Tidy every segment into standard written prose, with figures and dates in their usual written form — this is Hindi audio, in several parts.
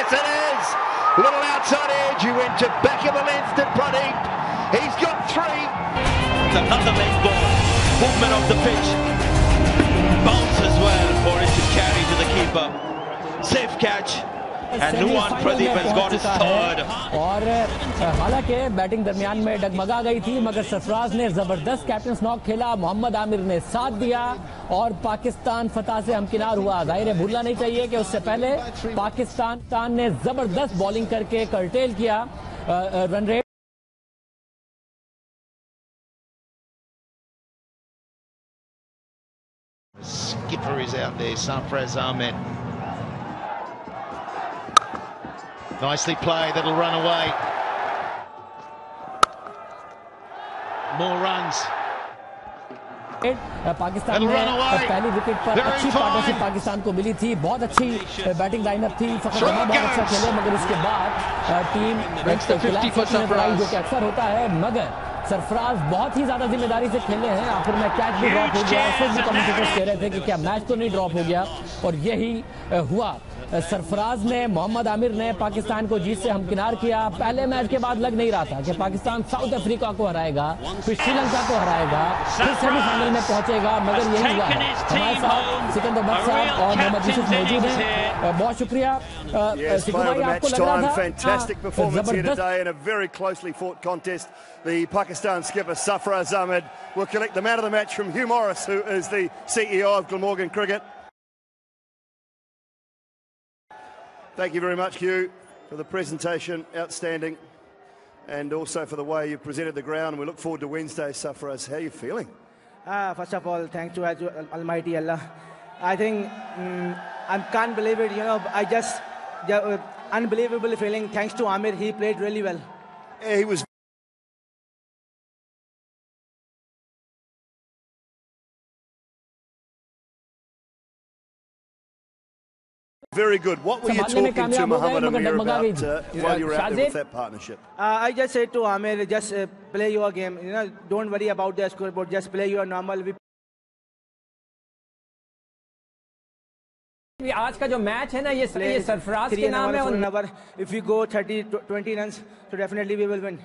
Yes, it is. Little outside edge. He went to back of the length to Pradeep. He's got 3. It's another leg ball. Movement of the pitch. Bounce as well for it to carry to the keeper. Safe catch. And Nuwan Pradeep has got his 3rd. और हालांकि बैटिंग दरमियान में डगमगा गई थी, मगर सरफराज ने जबरदस्त कैप्टन नॉक खेला, मोहम्मद आमिर ने साथ दिया और पाकिस्तान फतह से हमकिनार हुआ। जाहिर है भूलना नहीं चाहिए कि उससे पहले पाकिस्तान ने जबरदस्त बॉलिंग करके कर्टेल किया run rate. Skipper is out there, Sarfraz Ahmed. Nicely played, that'll run away. More runs. Pakistan में पहली विकेट पर अच्छी पार्टनरशिप पाकिस्तान को मिली थी, बहुत अच्छी बैटिंग लाइनअप थी, फखर जमान बहुत अच्छा खेले, मगर उसके बाद टीम जो कि अक्सर होता है, मगर सरफराज बहुत ही ज्यादा जिम्मेदारी से खेले हैं। आखिर में कैच भी ड्रॉप हो गया, फिर भी कमेंटेटर्स कह रहे थे कि क्या मैच तो नहीं ड्रॉप हो गया, और यही हुआ। सरफराज ने, मोहम्मद आमिर ने पाकिस्तान को जीत से हमकिनार किया। पहले मैच के बाद लग नहीं रहा था कि पाकिस्तान साउथ अफ्रीका को हराएगा, फिर श्रीलंका को हराएगा, फिर सेमीफाइनल में पहुंचेगा, मगर यही हुआ। हमारे साथ सिकंदर बट साहब और मोहम्मद यूसुफ मौजूद हैं, बहुत शुक्रिया। आपको लग रहा था The Pakistan skipper Sarfraz Ahmed will collect the man of the match from Hugh Morris, who is the CEO of Glamorgan Cricket. Thank you very much, Hugh, for the presentation. Outstanding. And also for the way you presented the ground. We look forward to Wednesday, Sarfraz. How are you feeling? First of all, thanks to Almighty Allah. I think I can't believe it. I just unbelievable feeling. Thanks to Amir, he played really well. Yeah, he was very good. What were you talking to Mohammed Amir about while you were out there with that partnership? I just said to Amir, just play your game. Don't worry about the scoreboard. Just play your normal. आज का जो मैच है ना, ये सरफराज के नाम है। If we go 30-20 runs, so definitely we will win.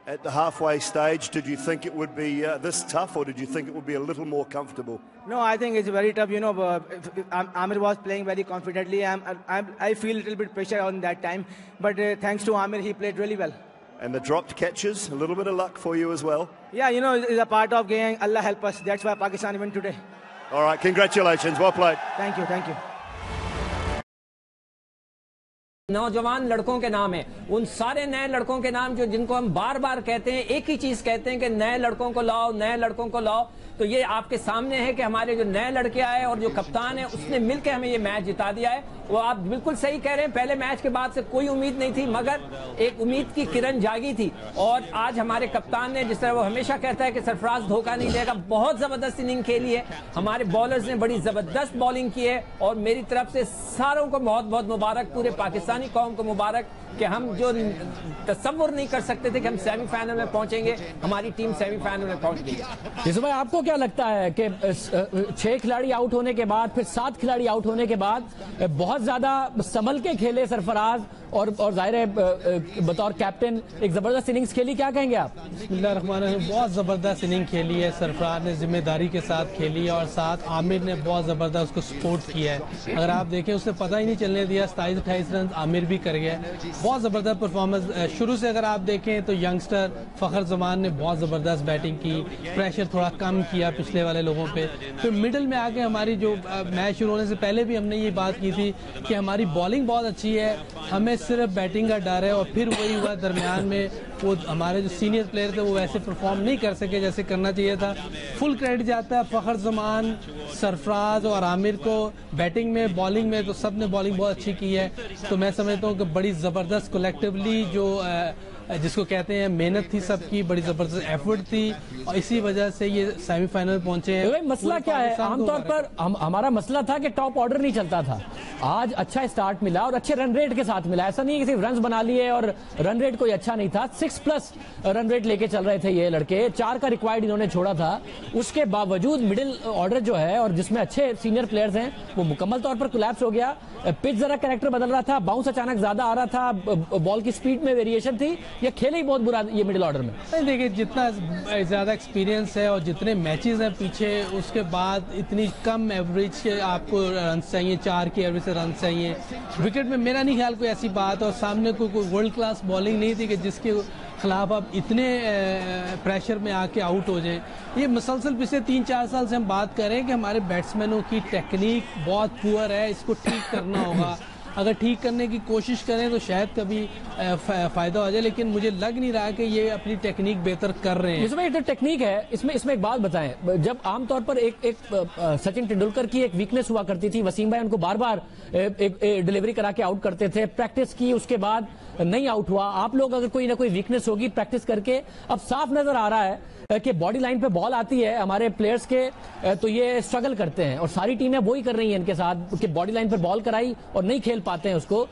At the halfway stage, did you think it would be this tough, or did you think it would be a little more comfortable? No, I think it's very tough. Amir was playing very confidently. I feel a little bit pressure on that time, but thanks to Amir, he played really well. And the dropped catches, a little bit of luck for you as well. Yeah, it's a part of game. Allah help us. That's why Pakistan win today. All right, congratulations. Well played. Thank you, thank you. नौजवान लड़कों के नाम है, उन सारे नए लड़कों के नाम जिनको हम बार बार कहते हैं, एक ही चीज कहते हैं कि नए लड़कों को लाओ, नए लड़कों को लाओ। तो ये आपके सामने है कि हमारे जो नए लड़के आए और जो कप्तान है उसने मिलकर हमें ये मैच जिता दिया है। वो आप बिल्कुल सही कह रहे हैं, पहले मैच के बाद से कोई उम्मीद नहीं थी, मगर एक उम्मीद की किरण जागी थी। और आज हमारे कप्तान ने, जिस तरह वो हमेशा कहता है कि सरफराज धोखा नहीं देगा, बहुत जबरदस्त इनिंग खेली है। हमारे बॉलर्स ने बड़ी जबरदस्त बॉलिंग की है और मेरी तरफ से सारों को बहुत बहुत मुबारक, पूरे पाकिस्तानी कौम को मुबारक कि हम जो तसव्वुर नहीं कर सकते थे कि हम सेमीफाइनल में पहुंचेंगे, हमारी टीम सेमीफाइनल में पहुंच गई। यूसुफ भाई, आपको क्या लगता है कि 6 खिलाड़ी आउट होने के बाद, फिर 7 खिलाड़ी आउट होने के बाद बहुत ज्यादा संभल के खेले सरफराज और जाहिर है बतौर कैप्टन एक जबरदस्त इनिंग्स खेली, क्या कहेंगे आप? बिस्मिल्लाहिर्रहमानिर्रहीम, बहुत जबरदस्त इनिंग खेली है, सरफराज ने जिम्मेदारी के साथ खेली और साथ आमिर ने बहुत जबरदस्त उसको सपोर्ट किया है। अगर आप देखें, उसने पता ही नहीं चलने दिया, 27-28 रन आमिर भी कर गया, बहुत जबरदस्त परफॉर्मेंस। शुरू से अगर आप देखें तो यंगस्टर फखर जमान ने बहुत जबरदस्त बैटिंग की, प्रेशर थोड़ा कम किया पिछले वाले लोगों पे। फिर मिडिल में आके हमारी जो मैच शुरू होने से पहले भी हमने ये बात की थी कि हमारी बॉलिंग बहुत अच्छी है, हमें सिर्फ बैटिंग का डर है। और फिर वही हुआ दरमियान में, वो हमारे जो सीनियर प्लेयर थे वो वैसे परफॉर्म नहीं कर सके जैसे करना चाहिए था। फुल क्रेडिट जाता है फखर जमान, सरफराज और आमिर को बैटिंग में, बॉलिंग में तो सब ने बॉलिंग बहुत अच्छी की है। तो मैं समझता हूँ कि बड़ी ज़बरदस्त कलेक्टिवली जो जिसको कहते हैं मेहनत थी सबकी, बड़ी जबरदस्त एफर्ट थी और इसी वजह से ये सेमीफाइनल पहुंचे हैं। मसला क्या है, आमतौर पर हमारा मसला था कि टॉप ऑर्डर नहीं चलता था। आज अच्छा स्टार्ट मिला और अच्छे रन रेट के साथ मिला, ऐसा नहीं है कि सिर्फ रन बना लिए और रन रेट कोई अच्छा नहीं था। 6+ रन रेट लेके चल रहे थे ये लड़के, 4 का रिक्वायर्ड इन्होंने छोड़ा था। उसके बावजूद मिडिल ऑर्डर जो है और जिसमें अच्छे सीनियर प्लेयर्स हैं वो मुकम्मल तौर पर कोलैप्स हो गया। पिच जरा कैरेक्टर बदल रहा था, बाउंस अचानक ज्यादा आ रहा था, बॉल की स्पीड में वेरिएशन थी, ये खेले ही बहुत बुरा ये मिडिल ऑर्डर में। देखिए जितना ज्यादा एक्सपीरियंस है और जितने मैचेस हैं पीछे, उसके बाद इतनी कम एवरेज आपको रन चाहिए, 4 की एवरेज से रन चाहिए विकेट में। मेरा नहीं ख्याल कोई ऐसी बात, और सामने कोई वर्ल्ड क्लास बॉलिंग नहीं थी कि जिसके खिलाफ आप इतने प्रेशर में आके आउट हो जाएं। ये मुसलसल पिछले 3-4 साल से हम बात कर रहे हैं कि हमारे बैट्समैनों की टेक्निक बहुत पुअर है, इसको ठीक करना होगा। अगर ठीक करने की कोशिश करें तो शायद कभी फायदा हो जाए, लेकिन मुझे लग नहीं रहा कि ये अपनी टेक्निक बेहतर कर रहे हैं। इसमें जो टेक्निक है, इसमें एक बात बताएं, जब आमतौर पर एक सचिन तेंदुलकर की एक वीकनेस हुआ करती थी, वसीम भाई उनको बार बार एक डिलीवरी करा के आउट करते थे, प्रैक्टिस की उसके बाद नहीं आउट हुआ। आप लोग अगर कोई ना कोई वीकनेस होगी प्रैक्टिस करके, अब साफ नजर आ रहा है कि बॉडी लाइन पे बॉल आती है हमारे प्लेयर्स के तो ये स्ट्रगल करते हैं, और सारी टीमें वही कर रही हैं इनके साथ कि बॉडी लाइन पर बॉल कराई और नहीं खेल पाते हैं उसको।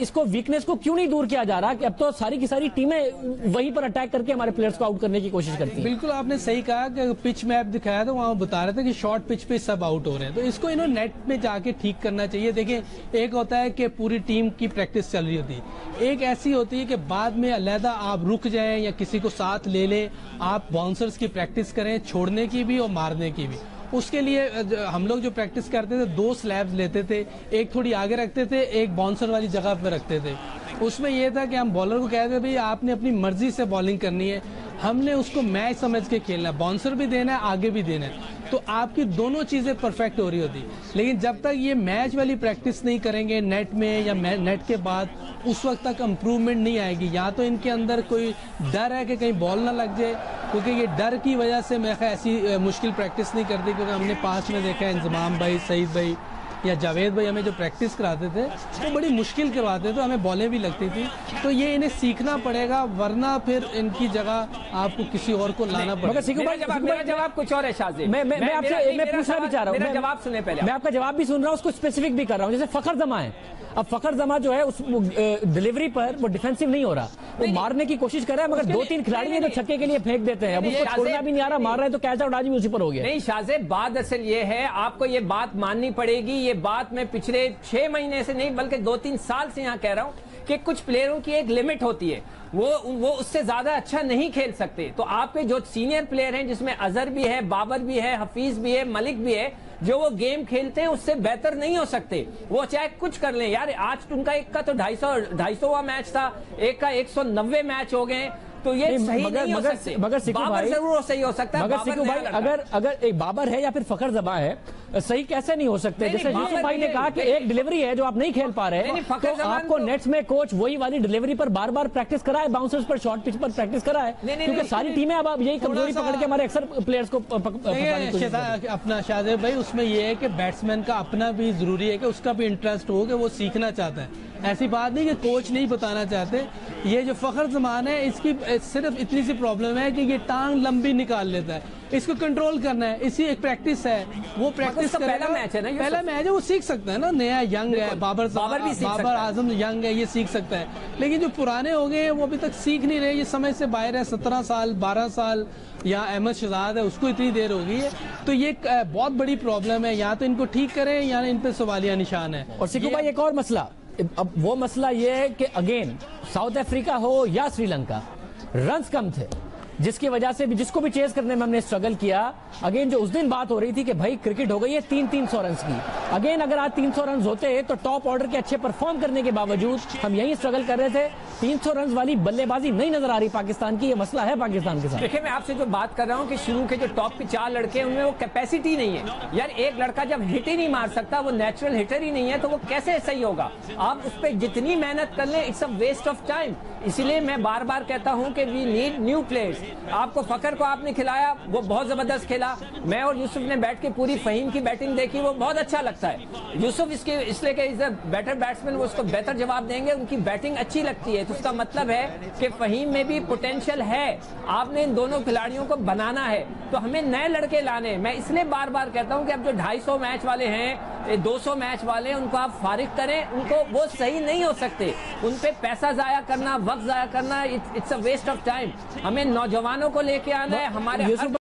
इसको वीकनेस को क्यों नहीं दूर किया जा रहा कि अब तो सारी की सारी टीमें वहीं पर अटैक करके हमारे प्लेयर्स को आउट करने की कोशिश करती हैं। बिल्कुल आपने सही कहा कि पिच मैप दिखाया था, वहां बता रहे थे कि शॉर्ट पिच पे सब आउट हो रहे हैं, तो इसको इन्होंने नेट में जाके ठीक करना चाहिए। देखिए एक होता है कि पूरी टीम की प्रैक्टिस चल रही होती है, एक ऐसी होती है कि बाद में अलहदा आप रुक जाएं या किसी को साथ ले लें, आप बाउंसर्स की प्रैक्टिस करें, छोड़ने की भी और मारने की भी। उसके लिए हम लोग जो प्रैक्टिस करते थे 2 स्लैब्स लेते थे, एक थोड़ी आगे रखते थे, एक बाउंसर वाली जगह पे रखते थे। उसमें यह था कि हम बॉलर को कहते थे भाई आपने अपनी मर्जी से बॉलिंग करनी है, हमने उसको मैच समझ के खेलना है, बाउंसर भी देना है, आगे भी देना है, तो आपकी दोनों चीजें परफेक्ट हो रही होती। लेकिन जब तक ये मैच वाली प्रैक्टिस नहीं करेंगे नेट में या नेट के बाद, उस वक्त तक इम्प्रूवमेंट नहीं आएगी। या तो इनके अंदर कोई डर है कि कहीं बॉल ना लग जाए, क्योंकि ये डर की वजह से मैं ऐसी मुश्किल प्रैक्टिस नहीं करती, क्योंकि हमने 5 में देखा इंजमाम भाई, सईद भाई या जावेद भाई हमें जो प्रैक्टिस कराते थे वो बड़ी मुश्किल करवाते थे, हमें बॉलें भी लगती थी। तो ये इन्हें सीखना पड़ेगा, वरना फिर इनकी जगह आपको किसी और को लाना पड़ेगा। मेरा जवाब कुछ और है शाहज़ेब, मैं आपसे पूछना भी चाह रहा हूँ, मेरा जवाब सुने पहले। मैं आपका जवाब भी सुन रहा हूँ, उसको स्पेसिफिक भी कर रहा हूँ। जैसे फखर जमा है, अब फखर जमा जो है उस डिलीवरी पर वो डिफेंसिव नहीं हो रहा, वो मारने की कोशिश कर रहा है, मगर 2-3 खिलाड़ी हैं जो छक्के के लिए फेंक देते हैं, अब उसको छोड़ना भी नहीं आ रहा, मार रहा है तो कैच आउट आज भी उसी पर हो गया। नहीं शाहज़ेब, बात असल ये है, आपको ये बात माननी पड़ेगी। ये बात मैं पिछले 6 महीने से नहीं बल्कि 2-3 साल से यहाँ कह रहा हूँ कि कुछ प्लेयरों की एक लिमिट होती है, वो उससे ज्यादा अच्छा नहीं खेल सकते। तो आपके जो सीनियर प्लेयर हैं, जिसमें अजहर भी है, बाबर भी है, हफीज भी है, मलिक भी है, जो वो गेम खेलते हैं उससे बेहतर नहीं हो सकते, वो चाहे कुछ कर लें। यार आज उनका एक का तो 250वां मैच था, एक का 190 मैच हो गए, तो ये सही नहीं हो सकते। मगर सिकू भाई जरूर सही हो सकता है, मगर सिकू भाई अगर एक बाबर है या फिर फखर जमा है, सही कैसे नहीं हो सकते? जैसे यूसुफ भाई ने कहा कि एक डिलीवरी है जो आप नहीं खेल पा रहे, तो आपको नेट्स में कोच वही वाली डिलीवरी पर बार बार प्रैक्टिस कराए, बाउंसर्स पर शॉर्ट पिच पर प्रैक्टिस कराए, क्योंकि सारी टीमें अब यही कमजोरी पकड़ के हमारे अक्सर प्लेयर्स को अपना शाहज़ेब भाई, उसमें यह है कि बैट्समैन का अपना भी जरूरी है कि उसका भी इंटरेस्ट हो कि वो सीखना चाहता है। ऐसी बात नहीं कि कोच नहीं बताना चाहते। ये जो फखर जमान है, इसकी सिर्फ इतनी सी प्रॉब्लम है कि ये टांग लंबी निकाल लेता है, इसको कंट्रोल करना है, इसी एक प्रैक्टिस है, वो प्रैक्टिस पहला मैच है ना, पहला मैच है, वो सीख सकता है ना, नया यंग है, बाबर आजम यंग है, ये सीख सकता है। लेकिन जो पुराने हो गए वो अभी तक सीख नहीं रहे, ये समय से बाहर है, 17 साल 12 साल, या अहमद शहजाद है उसको इतनी देर हो गई है, तो ये बहुत बड़ी प्रॉब्लम है। या तो इनको ठीक करें या इन पे सवालिया निशान है। और सिकू भाई एक और मसला, अब वो मसला ये है कि अगेन साउथ अफ्रीका हो या श्रीलंका, रन्स कम थे, जिसकी वजह से भी जिसको भी चेस करने में हमने स्ट्रगल किया। अगेन जो उस दिन बात हो रही थी कि भाई क्रिकेट हो गई है 300 रन की, अगेन अगर आज 300 रन होते तो टॉप ऑर्डर के अच्छे परफॉर्म करने के बावजूद हम यही स्ट्रगल कर रहे थे। 300 रन वाली बल्लेबाजी नहीं नजर आ रही पाकिस्तान की, ये मसला है पाकिस्तान के साथ। देखिए मैं आपसे जो बात कर रहा हूँ कि शुरू के जो टॉप के 4 लड़के हैं उनमें वो कैपेसिटी नहीं है। यार एक लड़का जब हिट ही नहीं मार सकता, वो नेचुरल हिटर ही नहीं है, तो वो कैसे सही होगा? आप उस पर जितनी मेहनत कर लें, it's a waste of time. इसीलिए मैं बार बार कहता हूं कि वी नीड न्यू प्लेयर्स। आपको फकर को आपने खिलाया, वो बहुत जबरदस्त खेला। मैं और यूसुफ ने बैठ के पूरी फहीम की बैटिंग देखी, वो बहुत अच्छा लगता है। यूसुफ इसलिए कि इज अ बेटर बैट्समैन, वो उसको बेहतर जवाब देंगे, उनकी बैटिंग अच्छी लगती है। तो उसका मतलब है कि फहीम में भी पोटेंशियल है। आपने इन दोनों खिलाड़ियों को बनाना है, तो हमें नए लड़के लाने। मैं इसलिए बार बार कहता हूं कि अब जो 250 मैच वाले हैं, 200 मैच वाले हैं, उनको आप फारिग करें। उनको वो सही नहीं हो सकते, उन पे पैसा जाया करना, वक्त जाया करना, it's a waste of time. हमें नौजवानों को लेके आना है। हमारे